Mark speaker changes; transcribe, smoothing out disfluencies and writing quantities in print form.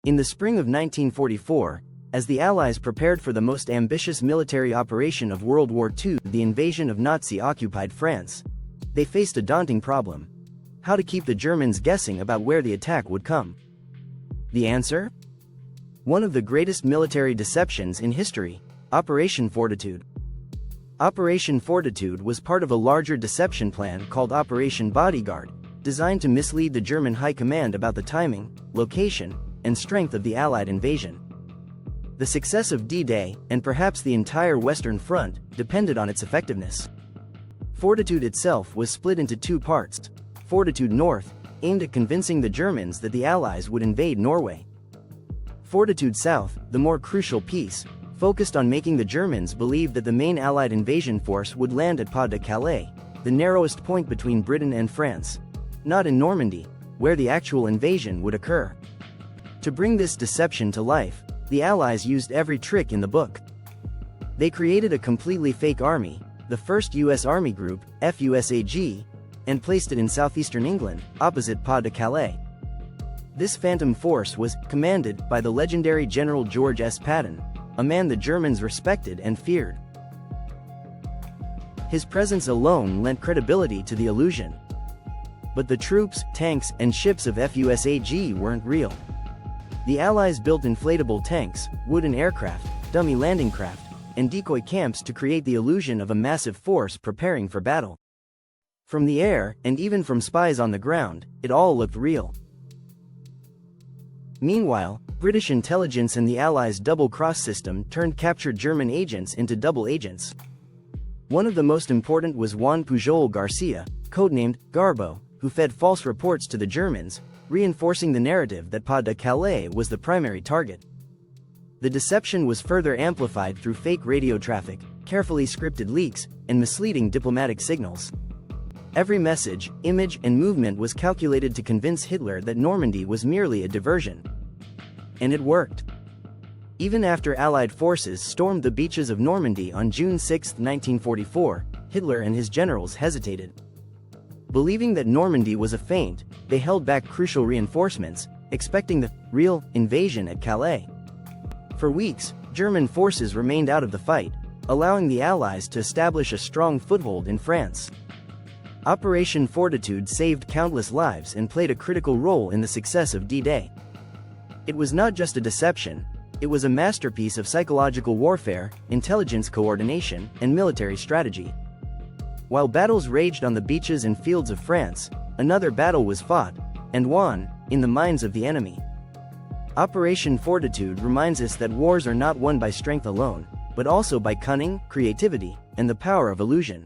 Speaker 1: In the spring of 1944, as the Allies prepared for the most ambitious military operation of World War II, the invasion of Nazi-occupied France, they faced a daunting problem: how to keep the Germans guessing about where the attack would come. The answer? One of the greatest military deceptions in history: Operation Fortitude. Operation Fortitude was part of a larger deception plan called Operation Bodyguard, designed to mislead the German High Command about the timing, location, and strength of the Allied invasion. The success of D-Day, and perhaps the entire Western Front, depended on its effectiveness. Fortitude itself was split into two parts. Fortitude North, aimed at convincing the Germans that the Allies would invade Norway. Fortitude South, the more crucial piece, focused on making the Germans believe that the main Allied invasion force would land at Pas-de-Calais, the narrowest point between Britain and France, not in Normandy, where the actual invasion would occur. To bring this deception to life, the Allies used every trick in the book. They created a completely fake army, the 1st U.S. Army Group, FUSAG, and placed it in southeastern England, opposite Pas-de-Calais. This phantom force was commanded by the legendary General George S. Patton, a man the Germans respected and feared. His presence alone lent credibility to the illusion. But the troops, tanks, and ships of FUSAG weren't real. The Allies built inflatable tanks, wooden aircraft, dummy landing craft, and decoy camps to create the illusion of a massive force preparing for battle. From the air, and even from spies on the ground, it all looked real. Meanwhile, British intelligence and the Allies' double-cross system turned captured German agents into double agents. One of the most important was Juan Pujol García, codenamed Garbo, who fed false reports to the Germans, reinforcing the narrative that Pas-de-Calais was the primary target. The deception was further amplified through fake radio traffic, carefully scripted leaks, and misleading diplomatic signals. Every message, image, and movement was calculated to convince Hitler that Normandy was merely a diversion. And it worked. Even after Allied forces stormed the beaches of Normandy on June 6, 1944, Hitler and his generals hesitated. Believing that Normandy was a feint, they held back crucial reinforcements, expecting the real invasion at Calais. For weeks, German forces remained out of the fight, allowing the Allies to establish a strong foothold in France. Operation Fortitude saved countless lives and played a critical role in the success of D-Day. It was not just a deception, it was a masterpiece of psychological warfare, intelligence coordination, and military strategy. While battles raged on the beaches and fields of France, another battle was fought, and won, in the minds of the enemy. Operation Fortitude reminds us that wars are not won by strength alone, but also by cunning, creativity, and the power of illusion.